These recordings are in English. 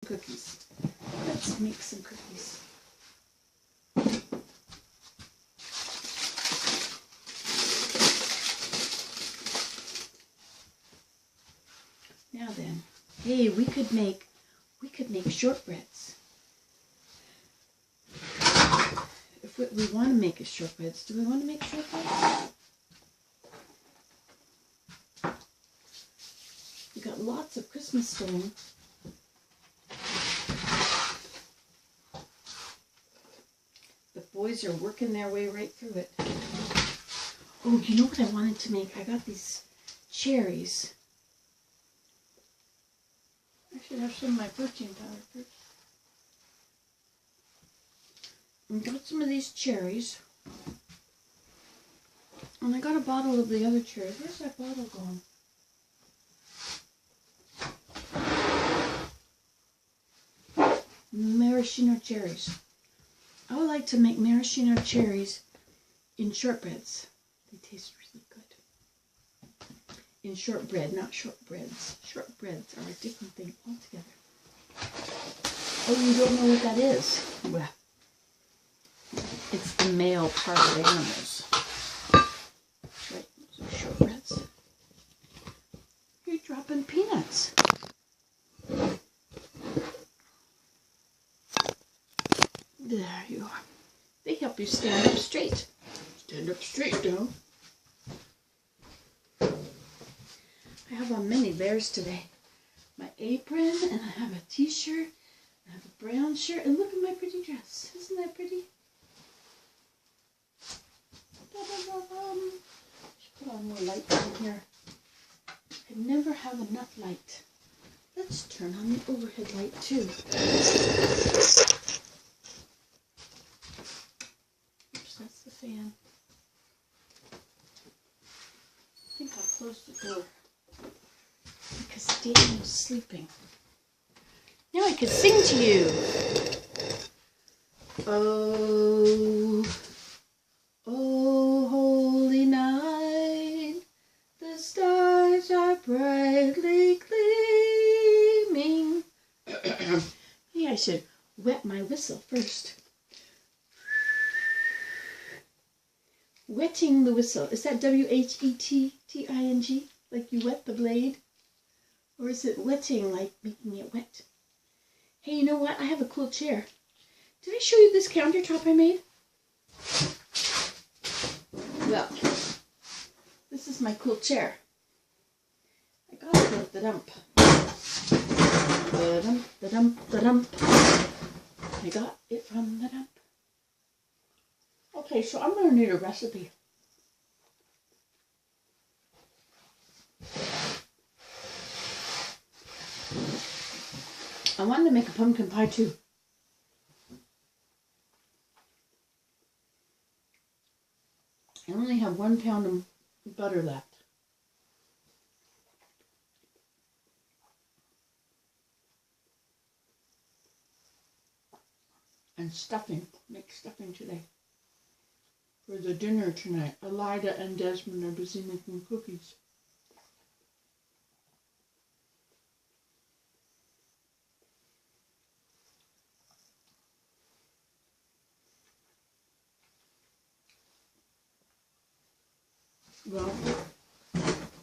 cookies. Let's make some cookies. Now then, hey, we could make shortbreads. If we want to make a shortbreads, do we want to make shortbreads? We got lots of Christmas stone. The boys are working their way right through it. Oh, you know what I wanted to make? I got these cherries. I should have some of my protein powder first. I got some of these cherries. And I got a bottle of the other cherries. Where's that bottle going? Maraschino cherries. I would like to make maraschino cherries in shortbreads. They taste really good. In shortbread, not shortbreads. Shortbreads are a different thing altogether. Oh, you don't know what that is? Well, it's the male part of animals. Right, those are shortbreads. You're dropping peanuts. There you are. They help you stand up straight. Stand up straight now. I have on many layers today. My apron, and I have a t-shirt, I have a brown shirt, and look at my pretty dress. Isn't that pretty? Should put on more light in here. I never have enough light. Let's turn on the overhead light too. That's the fan. I think I'll close the door because Daniel's sleeping. Now I can sing to you. Oh, oh, holy night, the stars are brightly gleaming. Maybe I should wet my whistle first. Wetting the whistle. Is that W-H-E-T-T-I-N-G? Like you wet the blade? Or is it wetting, like making it wet? Hey, you know what? I have a cool chair. Did I show you this countertop I made? Well, this is my cool chair. I got it at the dump. The dump, the dump, the dump. I got it from the dump. Okay, so I'm going to need a recipe. I wanted to make a pumpkin pie too. I only have 1 pound of butter left. And stuffing. Make stuffing today. For the dinner tonight, Elida and Desmond are busy making cookies. Well,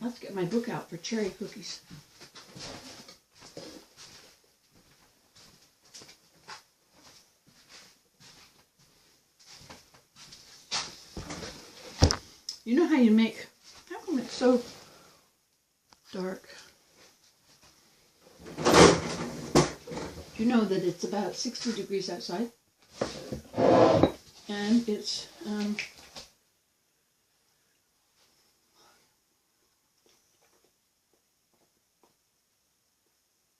let's get my book out for cherry cookies. You know how you make, how come it's so dark? You know that it's about 60 degrees outside, and it's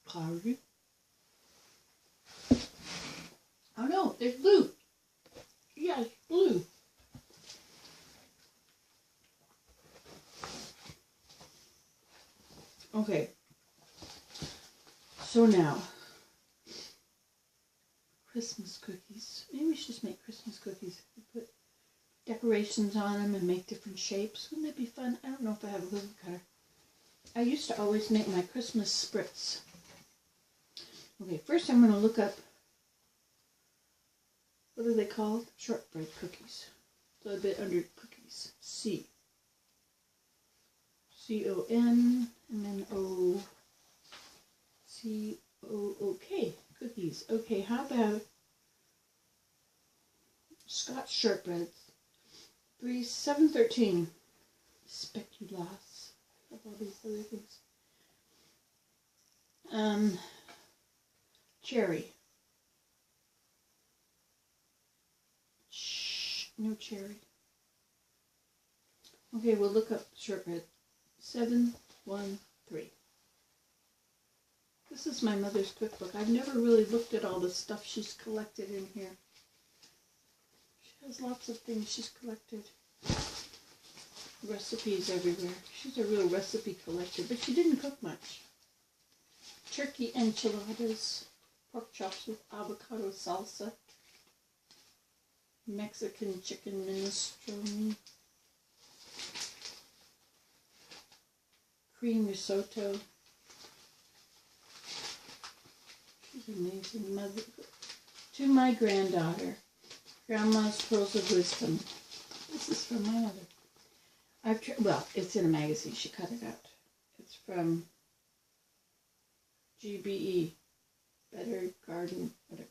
cloudy. Oh no, there's blue. Yes, blue. Okay, so now, Christmas cookies. Maybe we should just make Christmas cookies. Put decorations on them and make different shapes. Wouldn't that be fun? I don't know if I have a cookie cutter. I used to always make my Christmas spritz. Okay, first I'm going to look up, what are they called? Shortbread cookies. So a bit under cookies. C-O-N, and then O-C-O-O-K. Cookies. Okay, how about Scotch shortbreads? 713. Speculoos. I have all these other things. Cherry. No cherry. Okay, we'll look up shortbread. 713. This is my mother's cookbook. I've never really looked at all the stuff she's collected in here. She has lots of things she's collected. Recipes everywhere. She's a real recipe collector, but she didn't cook much. Turkey enchiladas, pork chops with avocado salsa, Mexican chicken minestrone, cream risotto. She's amazing. Mother. To my granddaughter, Grandma's Pearls of Wisdom. This is from my mother. Well, it's in a magazine. She cut it out. It's from GBE, Better Garden, whatever.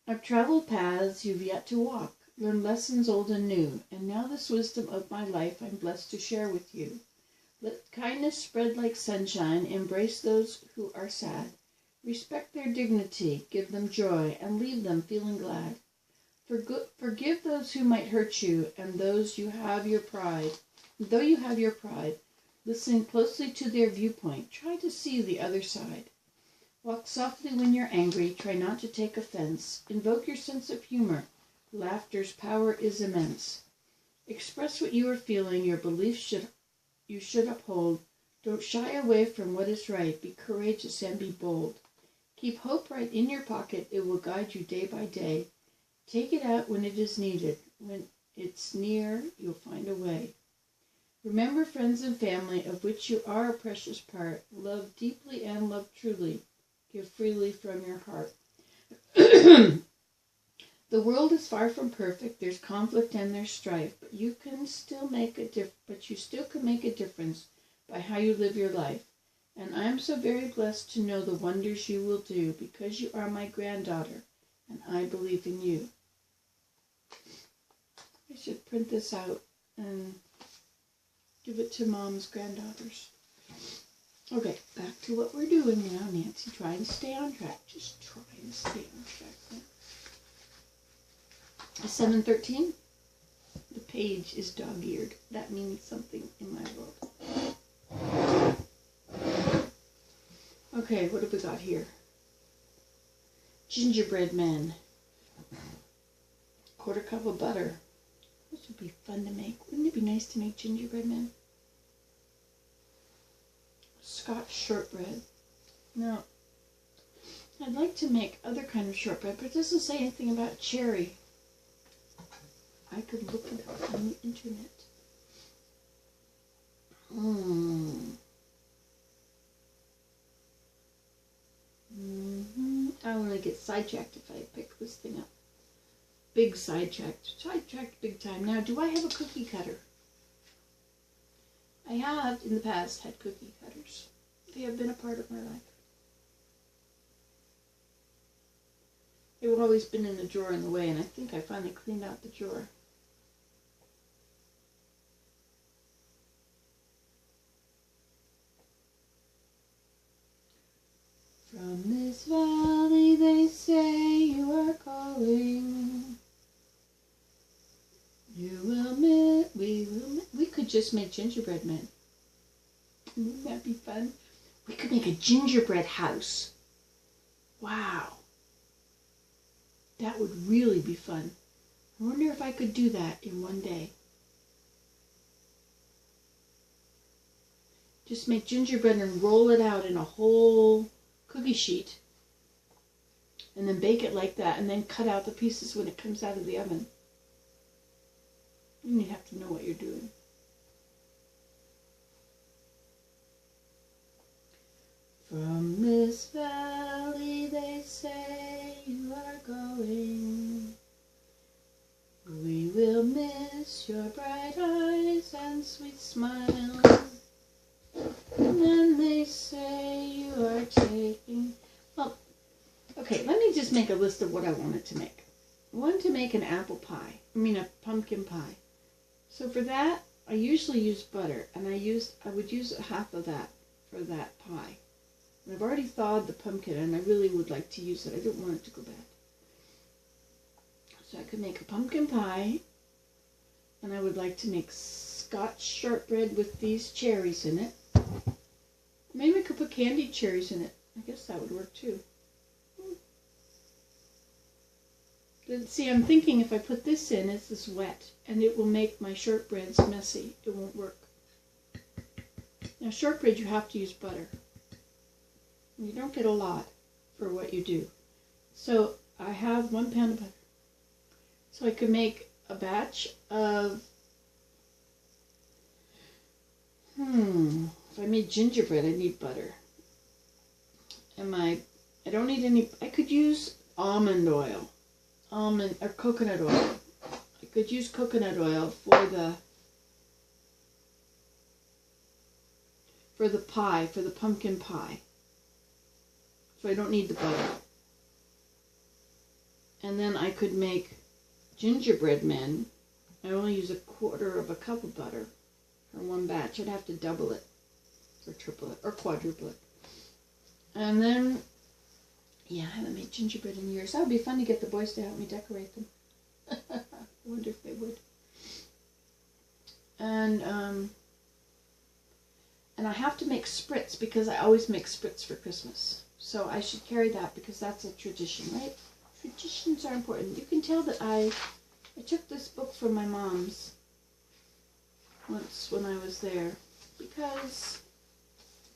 I've traveled paths you've yet to walk, learned lessons old and new, and now this wisdom of my life I'm blessed to share with you. Let kindness spread like sunshine, embrace those who are sad, respect their dignity, give them joy, and leave them feeling glad. Forgive those who might hurt you, and though you have your pride, listen closely to their viewpoint. Try to see the other side. Walk softly when you're angry. Try not to take offense. Invoke your sense of humor. Laughter's power is immense. Express what you are feeling. Your beliefs you should uphold. Don't shy away from what is right. Be courageous and be bold. Keep hope right in your pocket. It will guide you day by day. Take it out when it is needed. When it's near, you'll find a way. Remember friends and family, of which you are a precious part. Love deeply and love truly. Give freely from your heart. The world is far from perfect. There's conflict and there's strife, but you still can make a difference by how you live your life. And I am so very blessed to know the wonders you will do, because you are my granddaughter, and I believe in you. I should print this out and give it to Mom's granddaughters. Okay, back to what we're doing now, Nancy. Try and stay on track. Just try and stay on track now. 713. The page is dog-eared. That means something in my world. Okay, what have we got here? Gingerbread men. Quarter cup of butter. This would be fun to make. Wouldn't it be nice to make gingerbread men? Scotch shortbread. Now, I'd like to make other kind of shortbread, but it doesn't say anything about cherry. I could look it up on the internet. I want to get sidetracked if I pick this thing up. Big sidetracked. Sidetracked big time. Now, do I have a cookie cutter? I have, in the past, had cookie cutters. They have been a part of my life. They've always been in the drawer in the way, and I think I finally cleaned out the drawer. From this valley they say you are calling. We could just make gingerbread men. Wouldn't that be fun? We could make a gingerbread house. Wow. That would really be fun. I wonder if I could do that in one day. Just make gingerbread and roll it out in a whole cookie sheet. And then bake it like that, and then cut out the pieces when it comes out of the oven. You have to know what you're doing. From this valley they say you are going. We will miss your bright eyes and sweet smiles. And then they say you are taking... Well, okay, let me just make a list of what I wanted to make. I wanted to make an apple pie. A pumpkin pie. So for that, I usually use butter, and I would use half of that for that pie. And I've already thawed the pumpkin, and I really would like to use it. I don't want it to go bad. So I could make a pumpkin pie, and I would like to make Scotch shortbread with these cherries in it. Maybe I could put candied cherries in it. I guess that would work too. See, I'm thinking if I put this in, it's this wet, and it will make my shortbreads messy. It won't work. Now, shortbread, you have to use butter. You don't get a lot for what you do. So I have 1 pound of butter. So I could make a batch of, if I made gingerbread, I need butter. And I don't need any, I could use almond oil, or coconut oil. I could use coconut oil for the pie, for the pumpkin pie. So I don't need the butter. And then I could make gingerbread men. I only use 1/4 cup of butter for one batch. I'd have to double it, or triple it, or quadruple it. And then, yeah, I haven't made gingerbread in years. That would be fun to get the boys to help me decorate them. I wonder if they would. And I have to make spritz, because I always make spritz for Christmas. So I should carry that, because that's a tradition, right? Traditions are important. You can tell that I took this book from my mom's once when I was there, because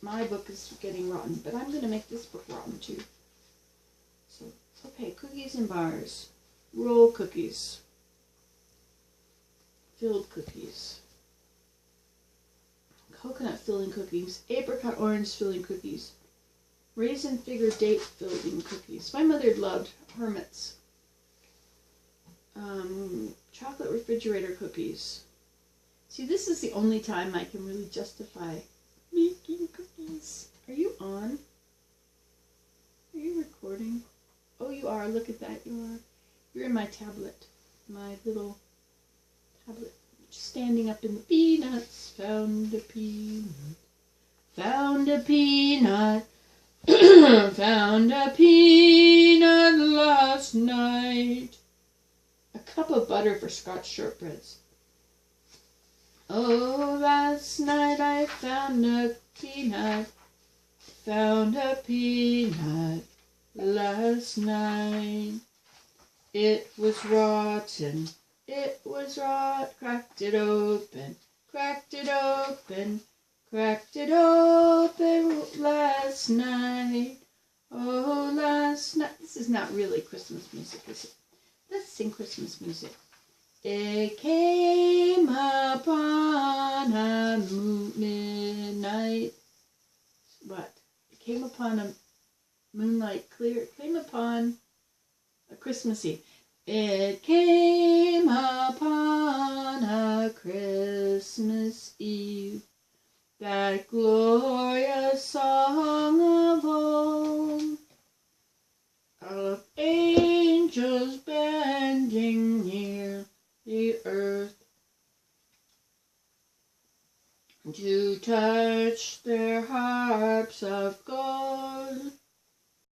my book is getting rotten, but I'm going to make this book rotten too. So, okay, cookies and bars. Roll cookies. Filled cookies. Coconut filling cookies. Apricot orange filling cookies. Raisin figure date filling cookies. My mother loved Hermit's. Chocolate refrigerator cookies. See, this is the only time I can really justify making cookies. Are you on? Are you recording? Oh, you are. Look at that. You are. You're in my tablet. My little tablet. Just standing up in the peanuts. Found a peanut. Found a peanut. Found a peanut last night. A cup of butter for Scotch shortbreads. Oh, last night I found a peanut. Found a peanut last night. It was rotten. It was rotten. Cracked it open. Cracked it open. Cracked it open last night. Oh, last night. This is not really Christmas music, is it? Let's sing Christmas music. It came upon a midnight. What? It came upon a moonlight clear. It came upon a Christmas Eve. It came upon a Christmas Eve. That glorious song of old, of angels bending near the earth to touch their harps of gold.